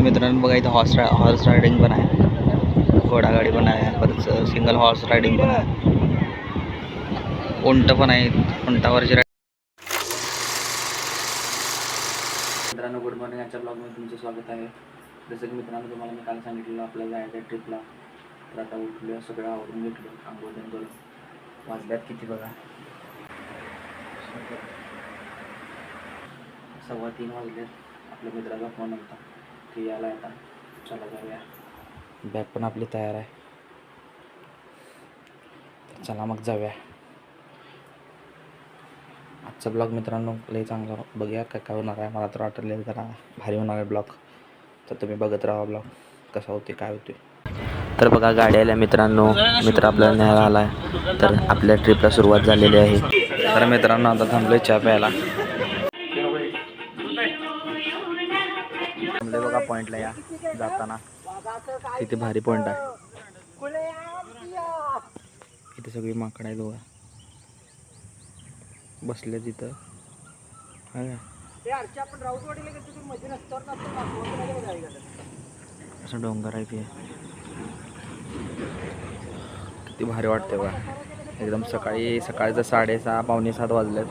तर मित्रांनो बघा इथं हॉर्स रायडिंग पण आहे, घोडागाडी पण आहे, परत सिंगल हॉर्स रायडिंग पण आहे, उंट पण आहे, उंटावरची मित्रांनो गुड मॉर्निंग. आजच्या ब्लॉगमध्ये तुमचं स्वागत आहे. जसं की मित्रांनो तुम्हाला मी काल सांगितलेलं आपल्याला जायचं आहे ट्रिपला, तर आता उठलो, सगळं आवरून घेतलं, आंघोळ करून वाजल्यात किती बघा 3:15 वाजले. आपल्या मित्राचा फोन होता की यायला आता चला जाऊया, बॅग पण आपली तयार आहे, चला मग जाऊया. आजचा ब्लॉग मित्रांनो लई चांगला बघूया काय काय होणार आहे. मला तर वाटलं जरा भारी होणार आहे ब्लॉग, तर तुम्ही बघत राहा ब्लॉग कसा होते काय होते. तर बघा गाडी आल्या मित्रांनो, मित्र आपल्याला न्यायला आला आहे, तर आपल्या ट्रिपला सुरुवात झालेली आहे. तर मित्रांनो आता थांबलोय चहा प्यायला. थांबले बघा पॉईंटला या जाताना, तिथे भारी पॉईंट आहे, इथे सगळी माकड आहेत बघा बसले तिथं. असं डोंगर आहे ते, किती भारी वाटते बघा एकदम. सकाळचं 6:30 पावणे 7 वाजलेत.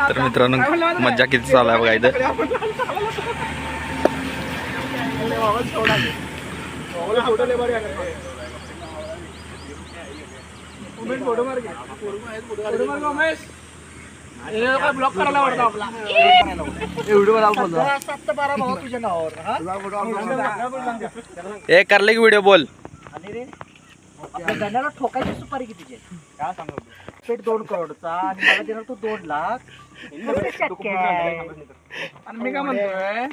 तर मित्रांनो मज्जा किती चालू आहे बघा इथं. ए करले की व्हिडिओ बोल. गण्याला ठोकायची सुपारी कितीची काय सांगू, पेट 2 करोडचा आणि मला देणार तो 2 लाख. आणि मी काय म्हणतोय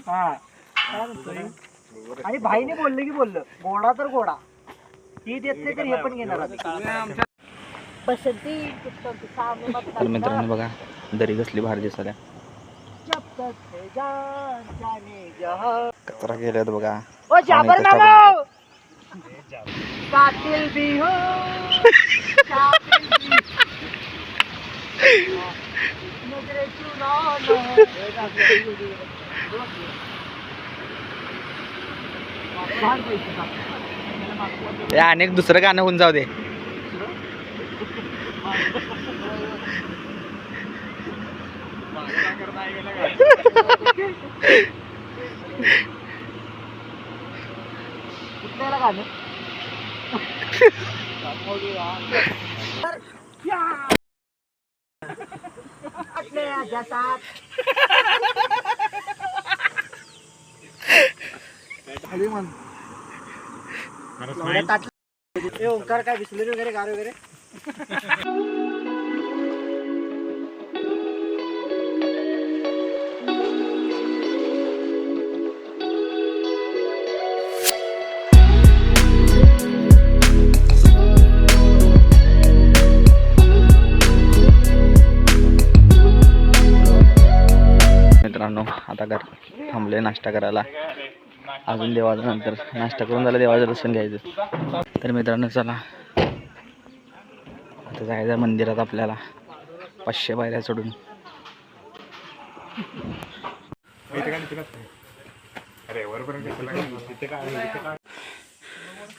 आणि भाईने बोलले की बोललं घोडा तर घोडा ती देत नाही तर हे पण घेणार. तर मित्रांनो बघा दरी कसली भारी दिसल्या, कचरा गेल्यात बघा. कातिल भी हो नजरे अनेक दुसरं गाणं होऊन जाऊ दे. कुठल्याला गाणं ओंकार काय बिस्लरी वगैरे गार वगैरे. मित्रांनो आता थांबले नाश्ता करायला, अजून देवाचं नंतर नाश्ता करून झालं देवाचं दर्शन घ्यायचं. तर मित्रांनो चला आता जायचं मंदिरात आपल्याला 500 पायऱ्या चढून.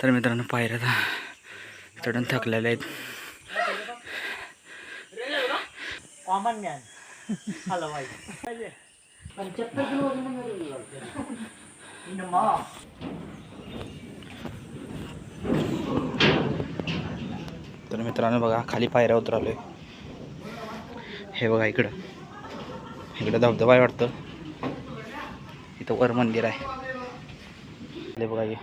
तर मित्रांनो पायऱ्या चढून थकलेल्या आहेत. कॉमन मॅन हॅलो भाई 75 किलो तर मित्रांनो बघा खाली पायऱ्या उतरलोय. हे बघा इकडं धबधबा आहे वाटतं, इथं वर मंदिर आहे. हे बघा हे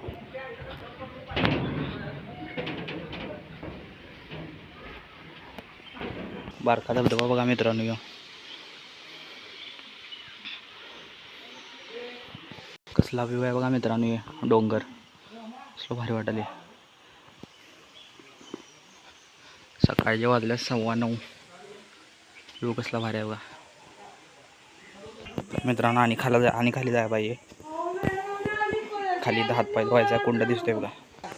बारका धबधबा बघा मित्रांनो. कसला व्ह्यू आहे बघा मित्रांनो, डोंगर कसलं भारी वाटले. सकाळचे वाजल्या 9:15. व्ह्यू कसला भारी आहे बघा मित्रांनो. आणि खाली जायला पाहिजे, खाली हात पाय धुवायचा कुंड दिसतोय बघा.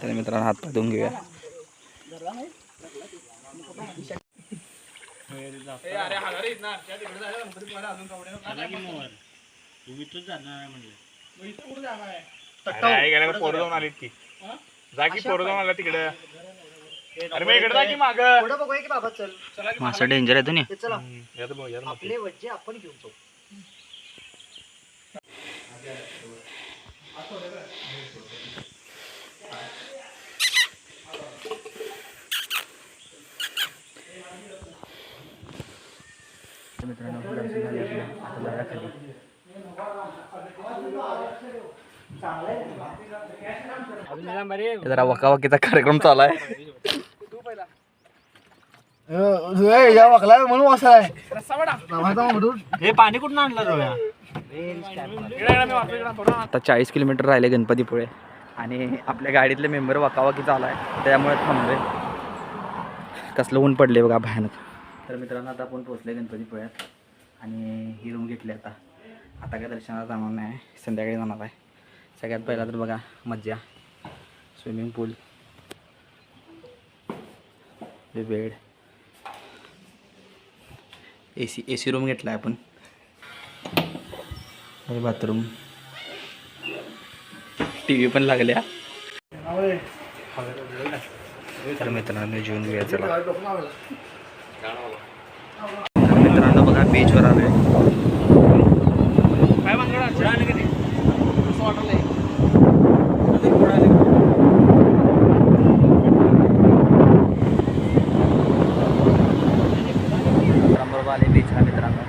तर मित्रांनो हात पाय धुवून घेऊया. पोरं जाऊन आलीत की जा की पोरं जाऊन आला तिकडे अरे मग इकडे जा की माग पुढं बघूया की बाबा चल मासा डेंजर आहे तुम्ही ते चला आपले वज्जे आपण घेऊन जाऊ मित्रांनो दर्शन झाले आपलं. आता जाऊया खाली. जरा वकावकीचा कार्यक्रम चालू आहे. हे पाणी कुठून आणलं रोया आता 40 किलोमीटर राहिले गणपतीपुळे आणि आपल्या गाडीतले मेंबर वकावकी चालू आहे त्यामुळे थांबलोय. कसलं ऊन पडले बघा भयानक. तर मित्रांनो आता आपण पोहोचले गणपतीपुळ्यात आणि ही रूम घेतली आता काय दर्शनाला जाणार नाही संध्याकाळी जाणार आहे. सगळ्यात पहिला तर बघा मज्जा स्विमिंग पूल बेड एसी रूम घेतला आहे आपण बाथरूम टी व्ही पण लागल्या. तर मित्रांनो जेवून घेऊया चला. तर मित्रांनो बघा बीचवर आलोय. काय मंगळ आले की कसं वाटलंय आले बीचला मित्रांनो.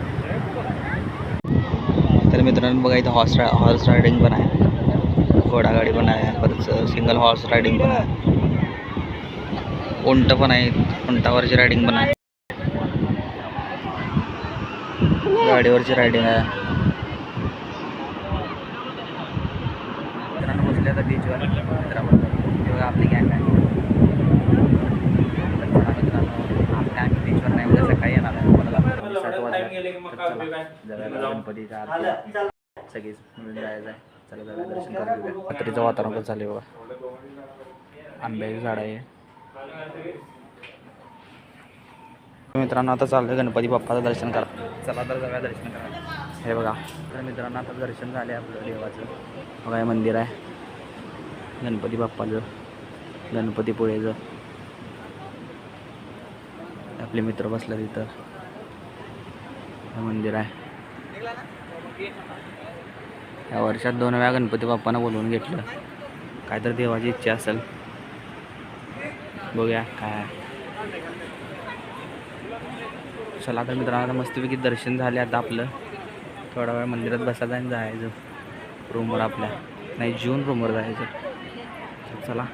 तर मित्रांनो बघा इथं हॉर्स रायडिंग पण आहे घोडागाडी पण आहे परत सिंगल हॉर्स रायडिंग पण आहे उंट पण आहे उंटावरची रायडिंग पण आहे गाडीवरची रायडिंग आहे. मित्रांनो बसले आता बीचवर मित्रांनो आपली गँग आहे. आपल्या आम्ही बीचवर नाही उद्या सकाळी येणार आहे. गणपतीच्या आरती सगळीच मिळून जायचं आहे. चला जाऊया दर्शन करून. रात्रीचं वातावरण कसं झालं बघा आंब्याची झाड आहे. मित्रांनो आता चाललं गणपती बाप्पाचं दर्शन करा. चला तर जाऊया दर्शन करा. हे बघा तर मित्रांनो आता दर्शन झाले आपलं देवाचं. बघा हे मंदिर आहे गणपती बाप्पाचं गणपतीपुळेचं. आपले मित्र बसले तिथं. हे मंदिर आहे. या वर्षात 2 वेळा गणपती बाप्पांना बोलवून घेतलं. काय तर देवाची इच्छा असेल बघूया काय. चला तर मित्रांनो मस्तपैकी दर्शन झाले. आता आपलं थोडा वेळ मंदिरात बसायचं आणि जायचं रूमवर आपल्या नाही जेवून रूमवर जायचं. चला